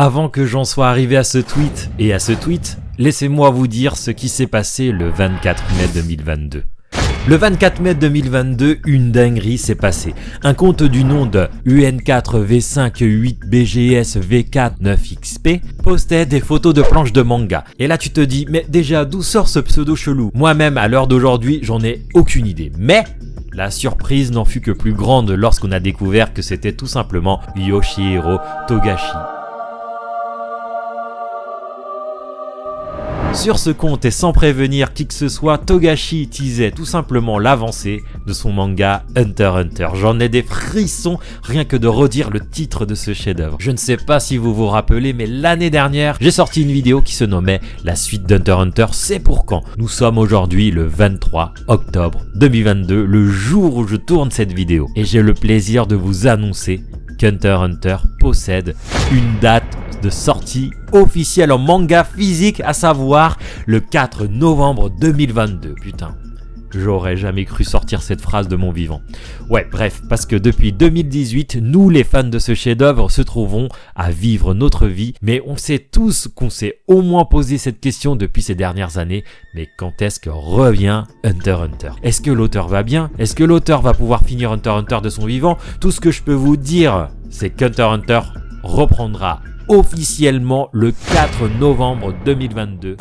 Avant que j'en sois arrivé à ce tweet et à ce tweet, laissez-moi vous dire ce qui s'est passé le 24 mai 2022. Le 24 mai 2022, une dinguerie s'est passée. Un compte du nom de UN4V58BGSV49XP postait des photos de planches de manga. Et là tu te dis, mais déjà d'où sort ce pseudo chelou? Moi-même à l'heure d'aujourd'hui, j'en ai aucune idée. Mais la surprise n'en fut que plus grande lorsqu'on a découvert que c'était tout simplement Yoshihiro Togashi. Sur ce compte et sans prévenir qui que ce soit, Togashi teasait tout simplement l'avancée de son manga Hunter x Hunter. J'en ai des frissons rien que de redire le titre de ce chef-d'œuvre. Je ne sais pas si vous vous rappelez, mais l'année dernière, j'ai sorti une vidéo qui se nommait La suite d'Hunter x Hunter, c'est pour quand? Nous sommes aujourd'hui le 23 octobre 2022, le jour où je tourne cette vidéo. Et j'ai le plaisir de vous annoncer qu'Hunter x Hunter possède une date de sortie officielle en manga physique, à savoir le 4 novembre 2022. Putain, j'aurais jamais cru sortir cette phrase de mon vivant. Ouais, bref, parce que depuis 2018, nous les fans de ce chef-d'œuvre se trouvons à vivre notre vie, mais on sait tous qu'on s'est au moins posé cette question depuis ces dernières années, mais quand est-ce que revient Hunter x Hunter? Est-ce que l'auteur va bien? Est-ce que l'auteur va pouvoir finir Hunter x Hunter de son vivant? Tout ce que je peux vous dire, c'est qu'Hunter x Hunter reprendra officiellement le 4 novembre 2022.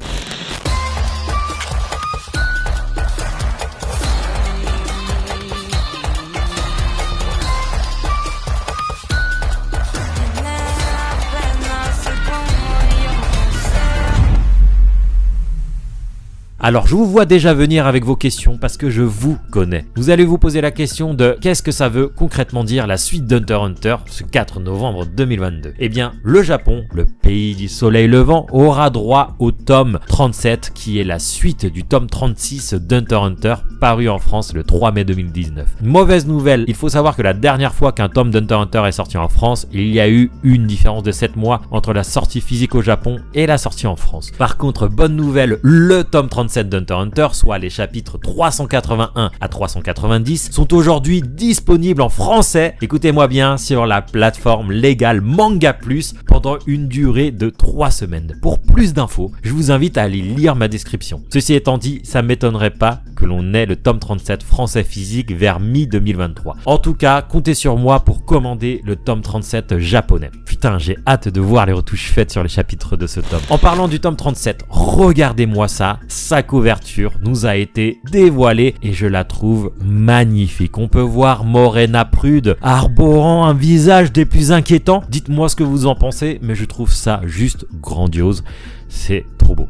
Alors je vous vois déjà venir avec vos questions parce que je vous connais. Vous allez vous poser la question de qu'est-ce que ça veut concrètement dire la suite d'Hunter x Hunter ce 4 novembre 2022. Eh bien, le Japon, le pays du soleil levant, aura droit au tome 37 qui est la suite du tome 36 d'Hunter x Hunter paru en France le 3 mai 2019. Mauvaise nouvelle, il faut savoir que la dernière fois qu'un tome d'Hunter x Hunter est sorti en France, il y a eu une différence de 7 mois entre la sortie physique au Japon et la sortie en France. Par contre, bonne nouvelle, le tome 37 d'Hunter x Hunter, soit les chapitres 381 à 390, sont aujourd'hui disponibles en français, écoutez-moi bien, sur la plateforme légale Manga Plus pendant une durée de 3 semaines. Pour plus d'infos, je vous invite à aller lire ma description. Ceci étant dit, ça m'étonnerait pas que l'on ait le tome 37 français physique vers mi-2023. En tout cas, comptez sur moi pour commander le tome 37 japonais. Putain, j'ai hâte de voir les retouches faites sur les chapitres de ce tome. En parlant du tome 37, regardez-moi ça, sa couverture nous a été dévoilée et je la trouve magnifique. On peut voir Morena Prude arborant un visage des plus inquiétants. Dites-moi ce que vous en pensez, mais je trouve ça juste grandiose. C'est trop beau.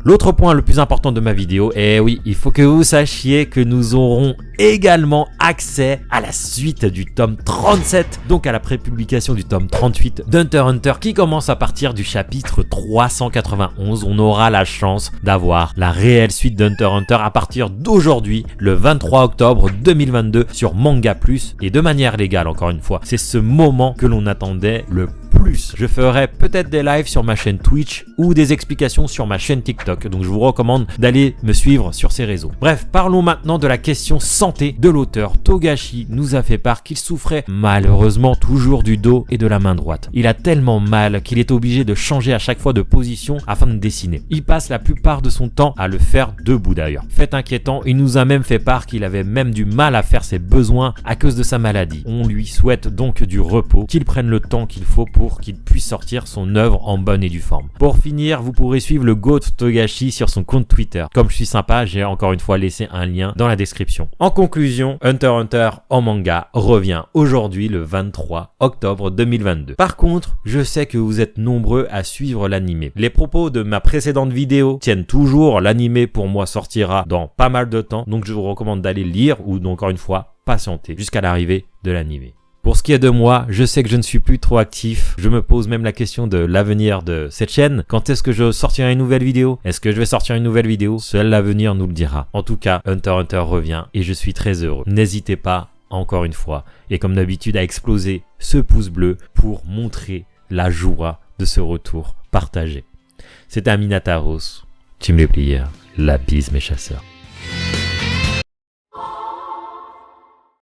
L'autre point le plus important de ma vidéo, et oui, il faut que vous sachiez que nous aurons également accès à la suite du tome 37, donc à la prépublication du tome 38 d'Hunter x Hunter qui commence à partir du chapitre 391. On aura la chance d'avoir la réelle suite d'Hunter x Hunter à partir d'aujourd'hui, le 23 octobre 2022 sur Manga Plus et de manière légale encore une fois. C'est ce moment que l'on attendait le plus. Je ferai peut-être des lives sur ma chaîne Twitch ou des explications sur ma chaîne TikTok, donc je vous recommande d'aller me suivre sur ces réseaux. Bref, parlons maintenant de la question santé de l'auteur. Togashi nous a fait part qu'il souffrait malheureusement toujours du dos et de la main droite. Il a tellement mal qu'il est obligé de changer à chaque fois de position afin de dessiner. Il passe la plupart de son temps à le faire debout d'ailleurs. Fait inquiétant, il nous a même fait part qu'il avait même du mal à faire ses besoins à cause de sa maladie. On lui souhaite donc du repos, qu'il prenne le temps qu'il faut pour qu'il puisse sortir son œuvre en bonne et due forme. Pour finir, vous pourrez suivre le GOAT Togashi sur son compte Twitter. Comme je suis sympa, j'ai encore une fois laissé un lien dans la description. En conclusion, Hunter x Hunter en manga revient aujourd'hui le 23 octobre 2022. Par contre, je sais que vous êtes nombreux à suivre l'animé. Les propos de ma précédente vidéo tiennent toujours. L'animé pour moi sortira dans pas mal de temps, donc je vous recommande d'aller lire ou encore une fois patienter jusqu'à l'arrivée de l'animé. Pour ce qui est de moi, je sais que je ne suis plus trop actif. Je me pose même la question de l'avenir de cette chaîne. Quand est-ce que je sortirai une nouvelle vidéo? Est-ce que je vais sortir une nouvelle vidéo? Seul l'avenir nous le dira. En tout cas, Hunter x Hunter revient et je suis très heureux. N'hésitez pas, encore une fois, et comme d'habitude, à exploser ce pouce bleu pour montrer la joie de ce retour partagé. C'était Aminataros, Team Les Pliers, la bise mes chasseurs.